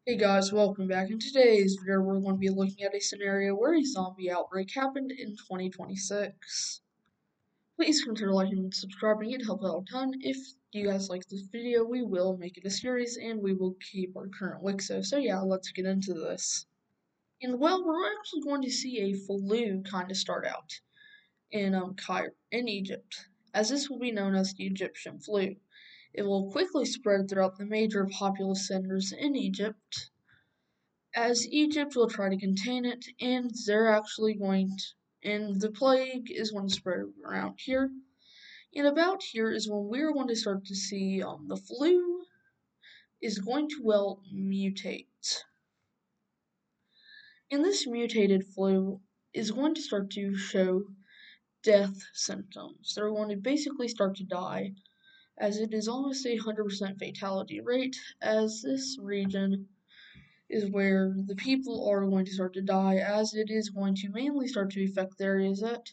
Hey guys, welcome back. In today's video, we're going to be looking at a scenario where a zombie outbreak happened in 2026. Please consider liking and subscribing, it helps out a ton. If you guys like this video, we will make it a series and we will keep our current Wixo. So yeah, let's get into this. And well, we're actually going to see a flu kind of start out in Cairo, in Egypt, as this will be known as the Egyptian flu. It will quickly spread throughout the major populous centers in Egypt as Egypt will try to contain it, and they're actually and the plague is going to spread around here. And about here is when we're going to start to see the flu is going to, well, mutate. And this mutated flu is going to start to show death symptoms. They're going to basically start to die, as it is almost a 100% fatality rate, as this region is where the people are going to start to die, as it is going to mainly start to affect the areas that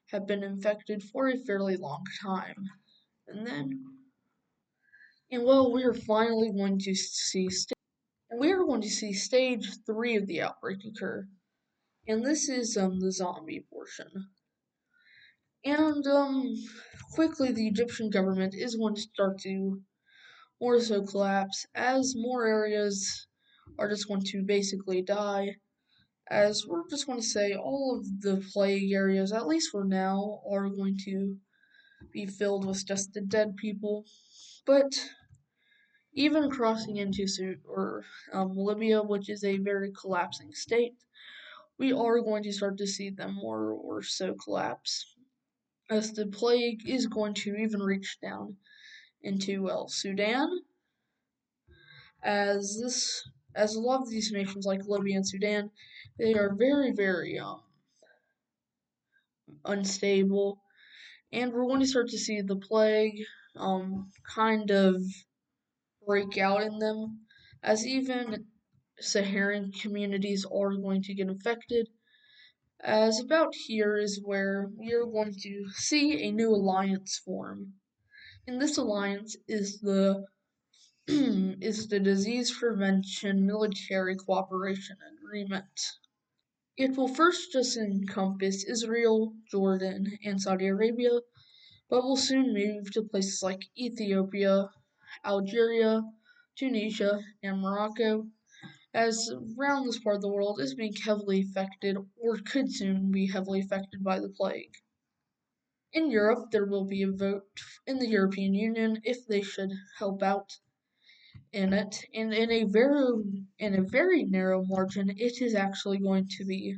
have been infected for a fairly long time. And then, and well, we are finally going to see, stage 3 of the outbreak occur. And this is the zombie portion. And quickly the Egyptian government is going to start to more so collapse, as more areas are just going to basically die, as we're just going to say all of the plague areas, at least for now, are going to be filled with just the dead people. But even crossing into Libya, which is a very collapsing state, we are going to start to see them more or so collapse, as the plague is going to even reach down into, well, Sudan, as a lot of these nations like Libya and Sudan, they are very unstable, and we're going to start to see the plague kind of break out in them, as even Saharan communities are going to get infected. As about here is where we are going to see a new alliance form. And this alliance is the is the Disease Prevention Military Cooperation Agreement. It will first just encompass Israel, Jordan, and Saudi Arabia, but will soon move to places like Ethiopia, Algeria, Tunisia, and Morocco, as around this part of the world is being heavily affected or could soon be heavily affected by the plague. In Europe, there will be a vote in the European Union if they should help out in it, and in a very narrow margin, it is actually going to be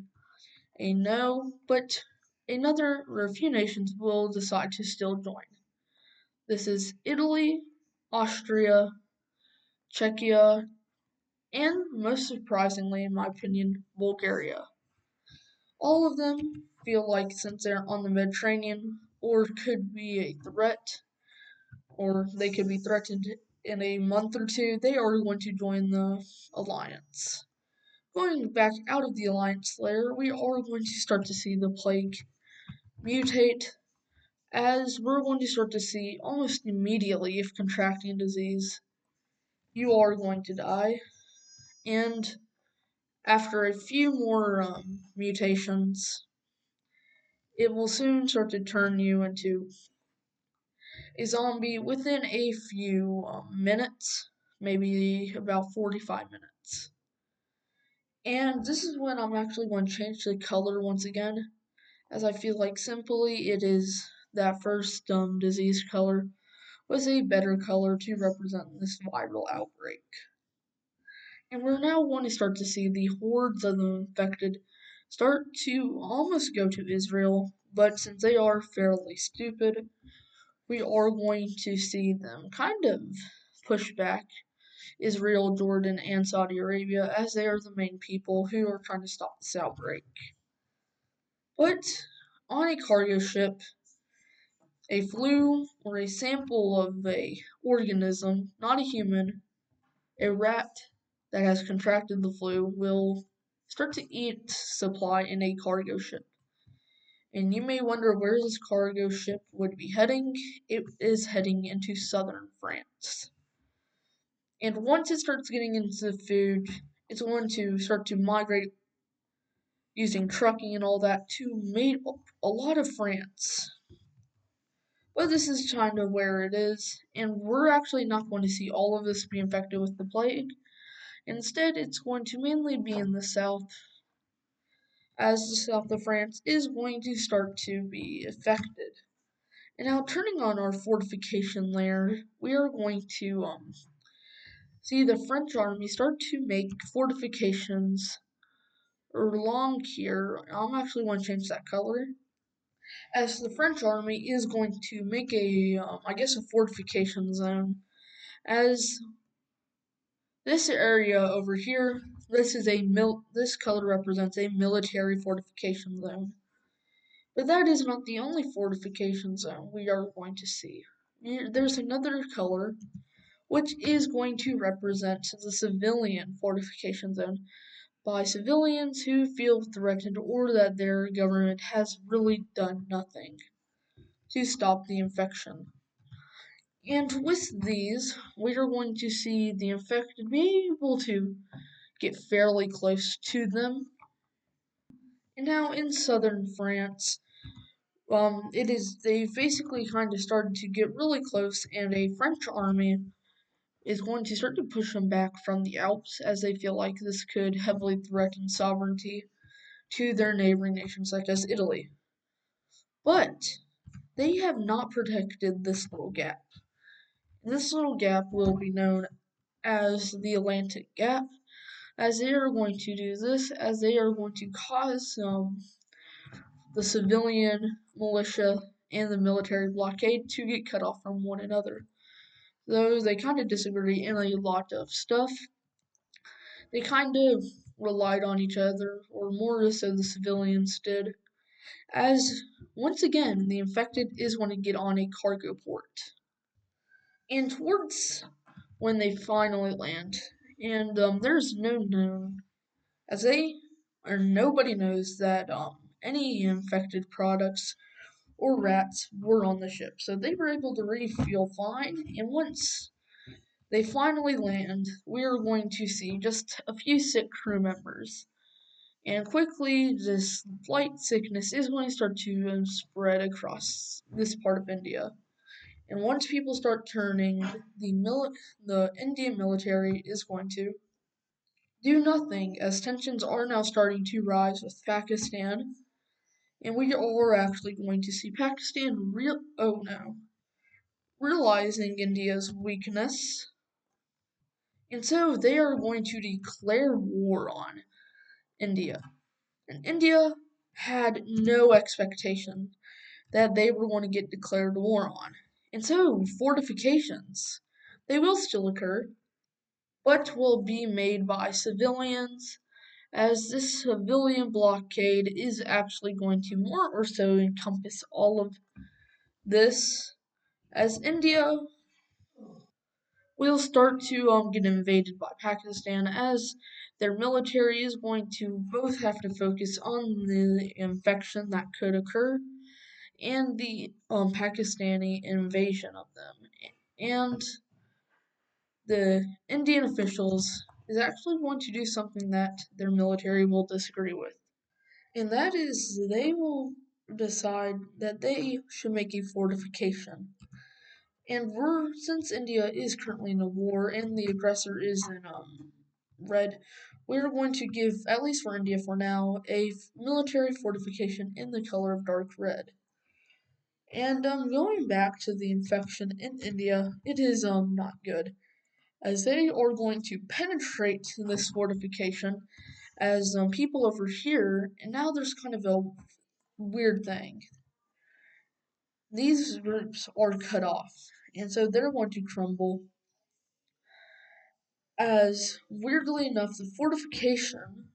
a no, but a few nations will decide to still join. This is Italy, Austria, Czechia, and most surprisingly, in my opinion, Bulgaria. All of them feel like since they're on the Mediterranean or could be a threat, or they could be threatened in a month or two, they are going to join the alliance. Going back out of the alliance layer, we are going to start to see the plague mutate, as we're going to start to see almost immediately if contracting disease, you are going to die. And after a few more mutations, it will soon start to turn you into a zombie within a few minutes, maybe about 45 minutes. And this is when I'm actually going to change the color once again, as I feel like simply it is that first disease color was a better color to represent this viral outbreak. And we're now going to start to see the hordes of the infected start to almost go to Israel, but since they are fairly stupid, we are going to see them kind of push back Israel, Jordan, and Saudi Arabia, as they are the main people who are trying to stop this outbreak. But on a cargo ship, a flu or a sample of a organism, not a human, a rat that has contracted the flu will start to eat supply in a cargo ship. And you may wonder where this cargo ship would be heading. It is heading into southern France. And once it starts getting into the food, it's going to start to migrate using trucking and all that to made a lot of France. But this is kind of where it is, and we're actually not going to see all of this be infected with the plague. Instead, it's going to mainly be in the south, as the south of France is going to start to be affected. And now, turning on our fortification layer, we are going to see the French army start to make fortifications along here. I'm actually going to change that color, as the French army is going to make I guess, a fortification zone. As this area over here, this color represents a military fortification zone. But that is not the only fortification zone we are going to see. There's another color which is going to represent the civilian fortification zone by civilians who feel threatened or that their government has really done nothing to stop the infection. And with these, we are going to see the infected be able to get fairly close to them. And now in southern France, they basically kind of started to get really close, and a French army is going to start to push them back from the Alps, as they feel like this could heavily threaten sovereignty to their neighboring nations, such as Italy. But they have not protected this little gap. This little gap will be known as the Atlantic Gap, as they are going to do this, as they are going to cause the civilian militia and the military blockade to get cut off from one another. Though they kind of disagree in a lot of stuff, they kind of relied on each other, or more so the civilians did, as once again the infected is going to get on a cargo port. And towards when they finally land, and there's no known, as they or nobody knows that any infected products or rats were on the ship, so they were able to refuel fine. And once they finally land, we are going to see just a few sick crew members. And quickly, this light sickness is going to start to spread across this part of India. And once people start turning, the Indian military is going to do nothing, as tensions are now starting to rise with Pakistan. And we are actually going to see Pakistan realizing India's weakness. And so they are going to declare war on India. And India had no expectation that they were going to get declared war on. And so fortifications, they will still occur, but will be made by civilians, as this civilian blockade is actually going to more or so encompass all of this, as India will start to get invaded by Pakistan, as their military is going to both have to focus on the infection that could occur and the Pakistani invasion of them. And the Indian officials is actually going to do something that their military will disagree with. And that is, they will decide that they should make a fortification. And since India is currently in a war and the aggressor is in red, we're going to give, at least for India for now, a military fortification in the color of dark red. And going back to the infection in India, it is not good, as they are going to penetrate this fortification as people over here, and now there's kind of a weird thing. These groups are cut off, and so they're going to crumble, as weirdly enough, the fortification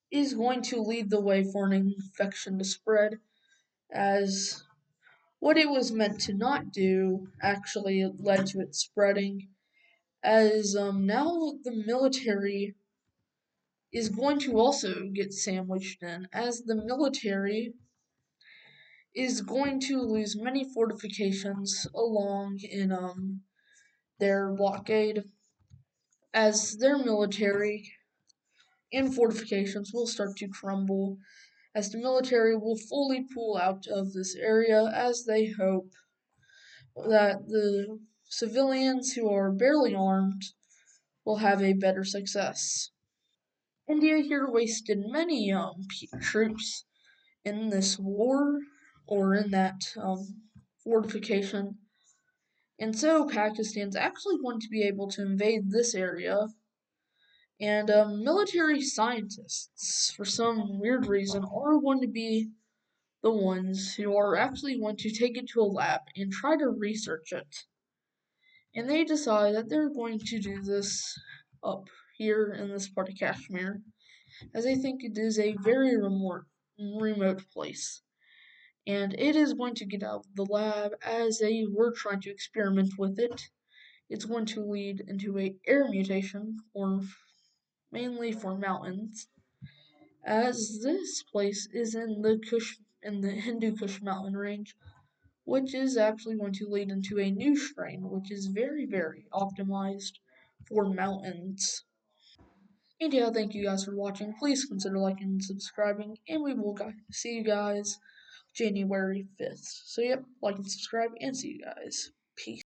is going to lead the way for an infection to spread, as what it was meant to not do actually led to it spreading, as now the military is going to also get sandwiched in, as the military is going to lose many fortifications along in their blockade, as their military and fortifications will start to crumble, as the military will fully pull out of this area as they hope that the civilians who are barely armed will have a better success. India here wasted many troops in this war or in that fortification, and so Pakistan's actually going to be able to invade this area. And military scientists, for some weird reason, are going to be the ones who are actually going to take it to a lab and try to research it. And they decide that they're going to do this up here in this part of Kashmir, as they think it is a very remote place. And it is going to get out of the lab as they were trying to experiment with it. It's going to lead into a air mutation, or mainly for mountains, as this place is in the Hindu Kush mountain range, which is actually going to lead into a new strain, which is very optimized for mountains. And yeah, thank you guys for watching. Please consider liking and subscribing, and we will see you guys January 5th. So, yep, like and subscribe, and see you guys. Peace.